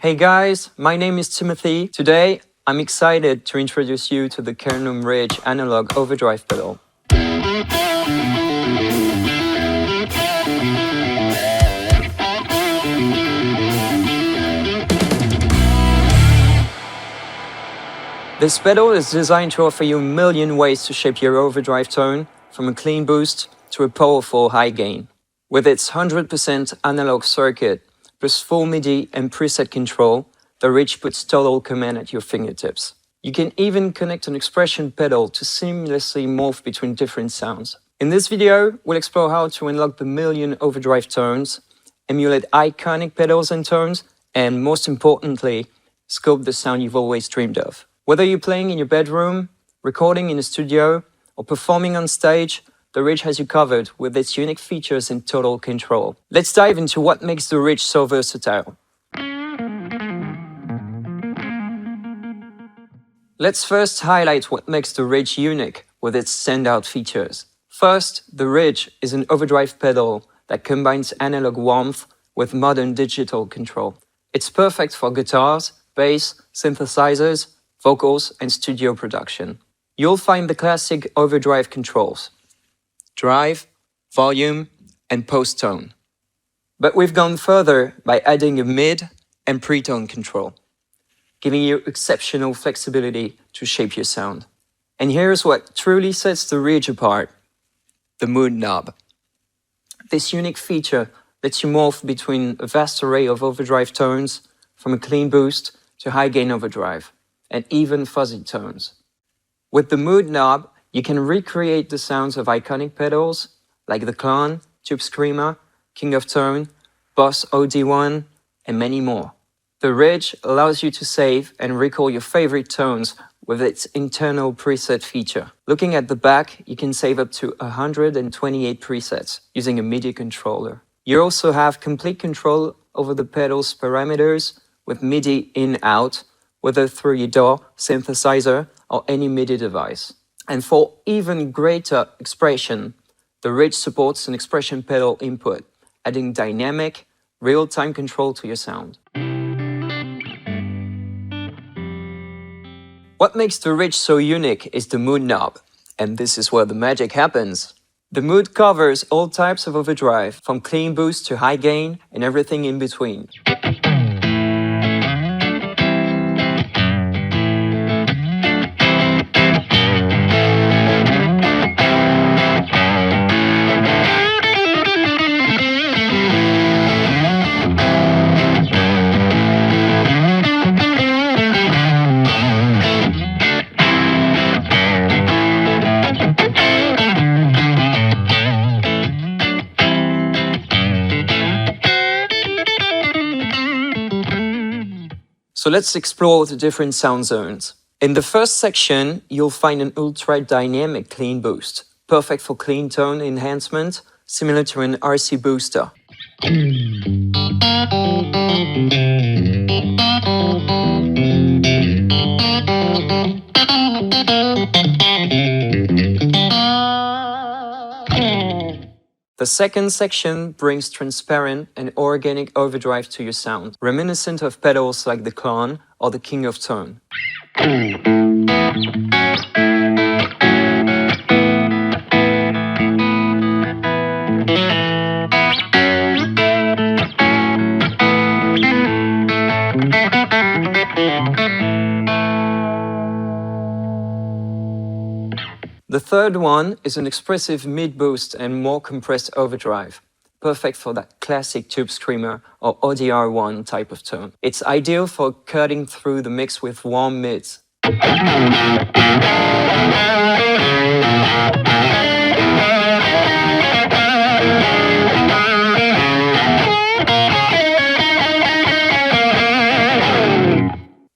Hey guys, my name is Timothy. Today, I'm excited to introduce you to the Kernum Ridge Analog Overdrive pedal. This pedal is designed to offer you a million ways to shape your overdrive tone, from a clean boost to a powerful high gain. With its 100% analog circuit, plus full MIDI and preset control, the Ridge puts total command at your fingertips. You can even connect an expression pedal to seamlessly morph between different sounds. In this video, we'll explore how to unlock the million overdrive tones, emulate iconic pedals and tones, and most importantly, sculpt the sound you've always dreamed of. Whether you're playing in your bedroom, recording in a studio, or performing on stage, the Ridge has you covered with its unique features and total control. Let's dive into what makes the Ridge so versatile. Let's first highlight what makes the Ridge unique with its standout features. First, the Ridge is an overdrive pedal that combines analog warmth with modern digital control. It's perfect for guitars, bass, synthesizers, vocals, and studio production. You'll find the classic overdrive controls: drive, volume, and post tone. But we've gone further by adding a mid and pre-tone control, giving you exceptional flexibility to shape your sound. And here's what truly sets the Ridge apart: the mood knob. This unique feature lets you morph between a vast array of overdrive tones, from a clean boost to high gain overdrive, and even fuzzy tones. With the mood knob, you can recreate the sounds of iconic pedals like the Klon, Tube Screamer, King of Tone, Boss OD1, and many more. The Ridge allows you to save and recall your favorite tones with its internal preset feature. Looking at the back, you can save up to 128 presets using a MIDI controller. You also have complete control over the pedal's parameters with MIDI in-out, whether through your DAW, synthesizer, or any MIDI device. And for even greater expression, the Ridge supports an expression pedal input, adding dynamic, real-time control to your sound. What makes the Ridge so unique is the mood knob, and this is where the magic happens. The mood covers all types of overdrive, from clean boost to high gain and everything in between. So let's explore the different sound zones. In the first section, you'll find an ultra-dynamic clean boost, perfect for clean tone enhancement, similar to an RC booster. The second section brings transparent and organic overdrive to your sound, reminiscent of pedals like the Klon or the King of Tone. The third one is an expressive mid-boost and more compressed overdrive, perfect for that classic Tube Screamer or ODR1 type of tone. It's ideal for cutting through the mix with warm mids.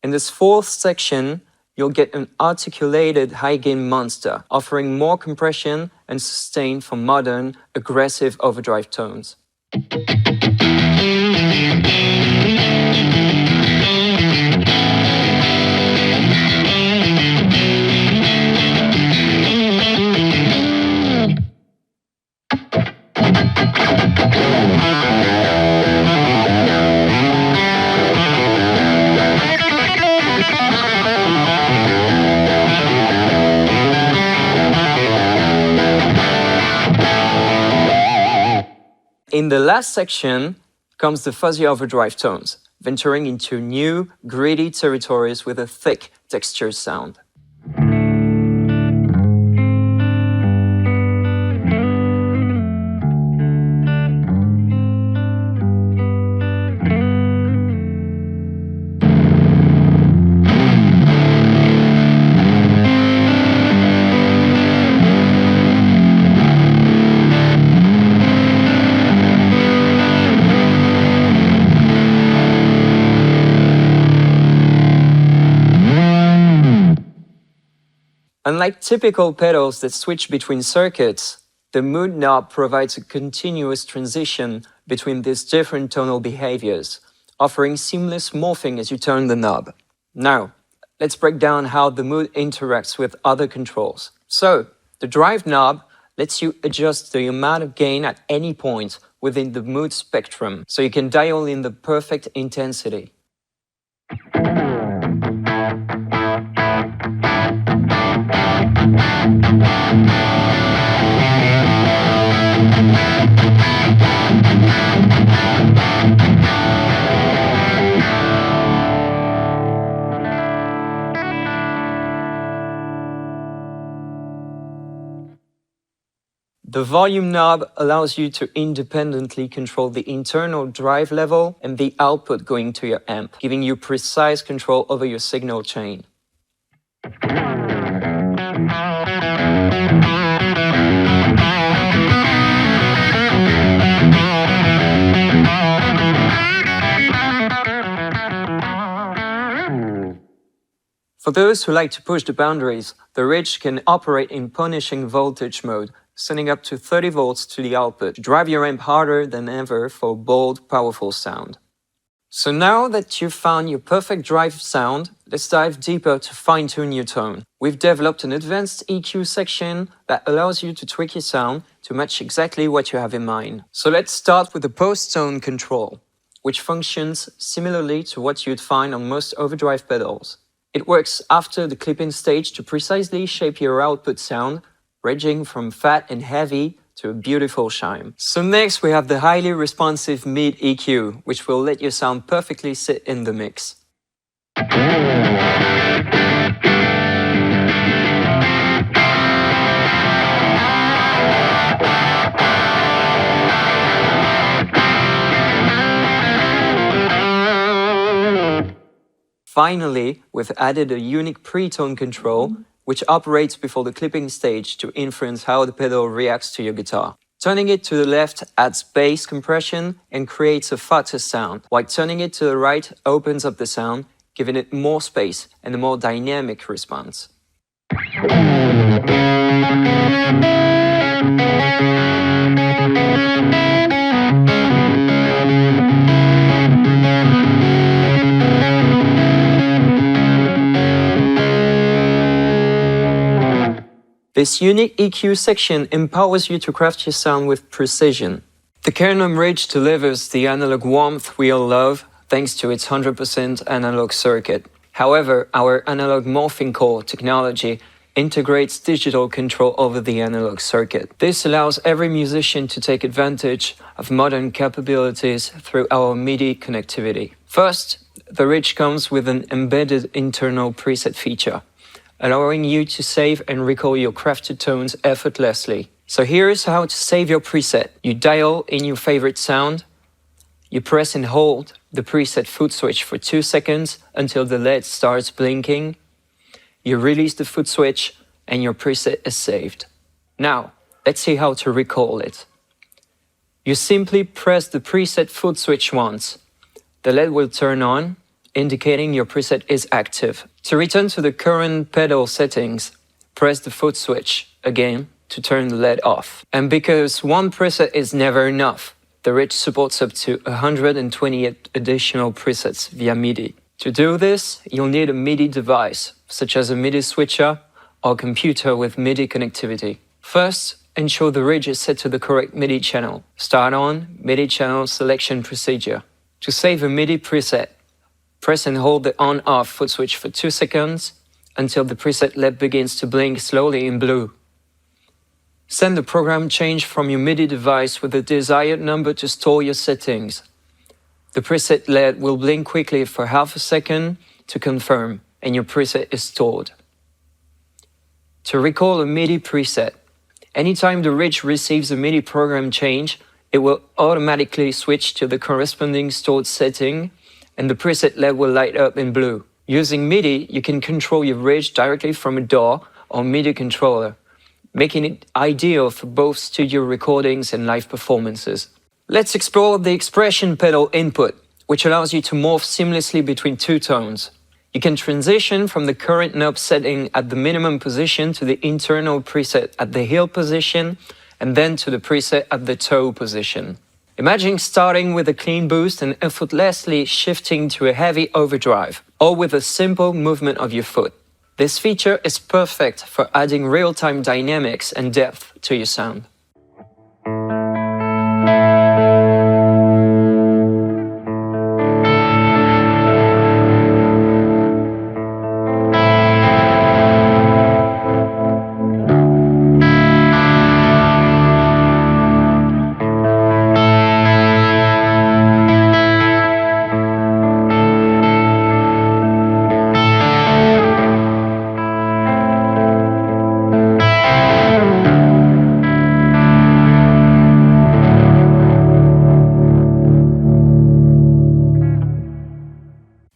In this fourth section, you'll get an articulated high-gain monster, offering more compression and sustain for modern, aggressive overdrive tones. In the last section comes the fuzzy overdrive tones, venturing into new, gritty territories with a thick, textured sound. Unlike typical pedals that switch between circuits, the mood knob provides a continuous transition between these different tonal behaviors, offering seamless morphing as you turn the knob. Now, let's break down how the mood interacts with other controls. So, the drive knob lets you adjust the amount of gain at any point within the mood spectrum, so you can dial in the perfect intensity. The volume knob allows you to independently control the internal drive level and the output going to your amp, giving you precise control over your signal chain. For those who like to push the boundaries, the Ridge can operate in punishing voltage mode, sending up to 30 volts to the output to drive your amp harder than ever for bold, powerful sound. So now that you've found your perfect drive sound, let's dive deeper to fine-tune your tone. We've developed an advanced EQ section that allows you to tweak your sound to match exactly what you have in mind. So let's start with the post-tone control, which functions similarly to what you'd find on most overdrive pedals. It works after the clipping stage to precisely shape your output sound, ranging from fat and heavy to a beautiful chime. So next we have the highly responsive mid EQ, which will let your sound perfectly sit in the mix. Finally, we've added a unique pre-tone control, which operates before the clipping stage to influence how the pedal reacts to your guitar. Turning it to the left adds bass compression and creates a fatter sound, while turning it to the right opens up the sound, giving it more space and a more dynamic response. This unique EQ section empowers you to craft your sound with precision. The K&M Ridge delivers the analog warmth we all love thanks to its 100% analog circuit. However, our analog morphing core technology integrates digital control over the analog circuit. This allows every musician to take advantage of modern capabilities through our MIDI connectivity. First, the Ridge comes with an embedded internal preset feature, allowing you to save and recall your crafted tones effortlessly. So here's how to save your preset. You dial in your favorite sound, you press and hold the preset foot switch for 2 seconds until the LED starts blinking, you release the foot switch and your preset is saved. Now, let's see how to recall it. You simply press the preset foot switch once. The LED will turn on, indicating your preset is active. To return to the current pedal settings, press the foot switch again to turn the LED off. And because one preset is never enough, the Ridge supports up to 128 additional presets via MIDI. To do this, you'll need a MIDI device, such as a MIDI switcher or computer with MIDI connectivity. First, ensure the Ridge is set to the correct MIDI channel. Start on MIDI channel selection procedure. To save a MIDI preset, press and hold the on-off foot switch for 2 seconds until the preset LED begins to blink slowly in blue. Send the program change from your MIDI device with the desired number to store your settings. The preset LED will blink quickly for half a second to confirm, and your preset is stored. To recall a MIDI preset, anytime the Ridge receives a MIDI program change, it will automatically switch to the corresponding stored setting, and the preset LED will light up in blue. Using MIDI, you can control your Ridge directly from a DAW or MIDI controller, making it ideal for both studio recordings and live performances. Let's explore the expression pedal input, which allows you to morph seamlessly between two tones. You can transition from the current knob setting at the minimum position to the internal preset at the heel position, and then to the preset at the toe position. Imagine starting with a clean boost and effortlessly shifting to a heavy overdrive, all with a simple movement of your foot. This feature is perfect for adding real-time dynamics and depth to your sound.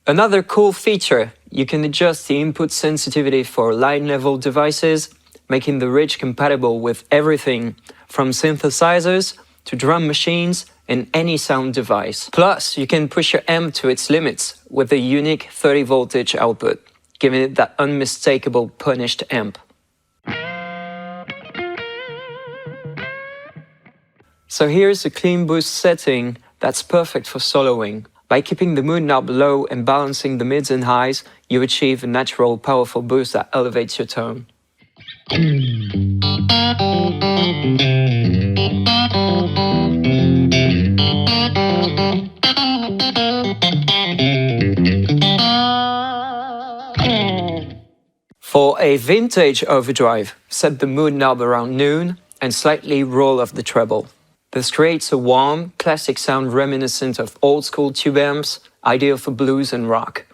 Another cool feature, you can adjust the input sensitivity for line-level devices, making the Ridge compatible with everything from synthesizers to drum machines and any sound device. Plus, you can push your amp to its limits with a unique 30 voltage output, giving it that unmistakable punished amp. So here's a clean boost setting that's perfect for soloing. By keeping the mood knob low and balancing the mids and highs, you achieve a natural, powerful boost that elevates your tone. For a vintage overdrive, set the mood knob around noon and slightly roll off the treble. This creates a warm, classic sound reminiscent of old-school tube amps, ideal for blues and rock.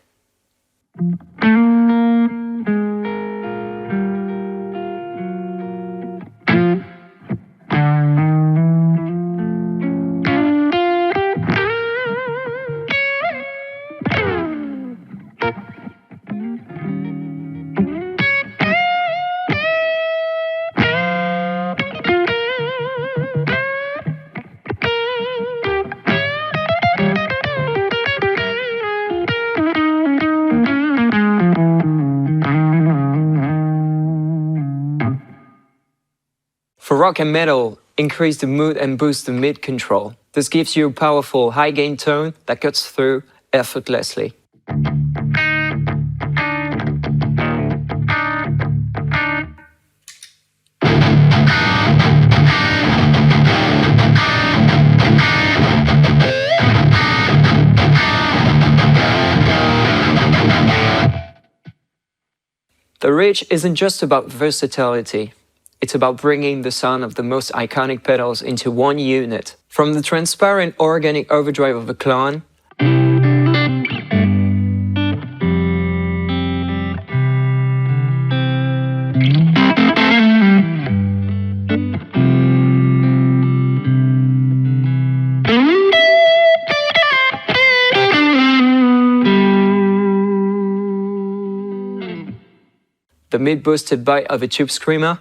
For rock and metal, increase the mood and boost the mid control. This gives you a powerful high-gain tone that cuts through effortlessly. The Ridge isn't just about versatility. It's about bringing the sound of the most iconic pedals into one unit. From the transparent organic overdrive of a Klon, the mid-boosted bite of a Tube Screamer,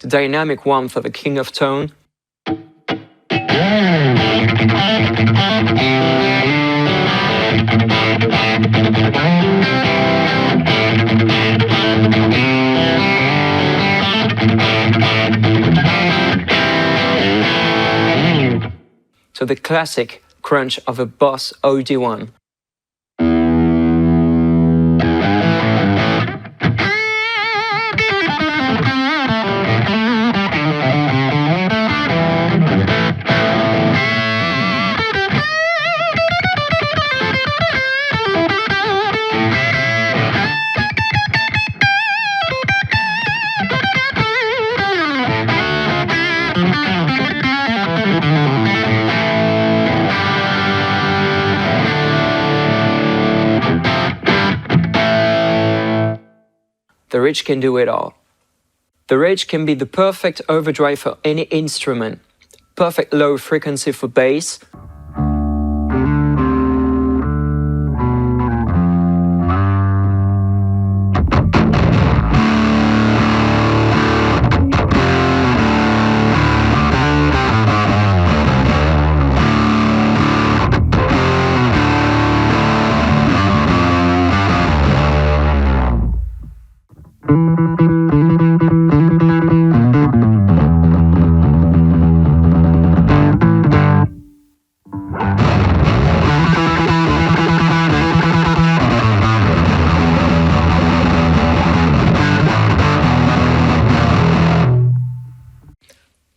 the dynamic warmth of a King of Tone, to the classic crunch of a Boss OD1. the Ridge can do it all. The Ridge can be the perfect overdrive for any instrument, perfect low frequency for bass,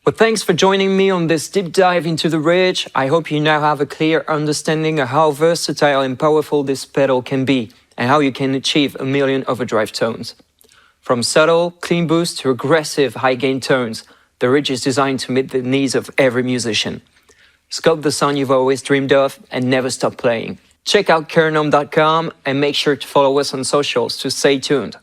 Well, thanks for joining me on this deep dive into the Ridge. I hope you now have a clear understanding of how versatile and powerful this pedal can be and how you can achieve a million overdrive tones. From subtle, clean boost to aggressive, high-gain tones, the Ridge is designed to meet the needs of every musician. Sculpt the sound you've always dreamed of and never stop playing. Check out KernOhm.com and make sure to follow us on socials to stay tuned.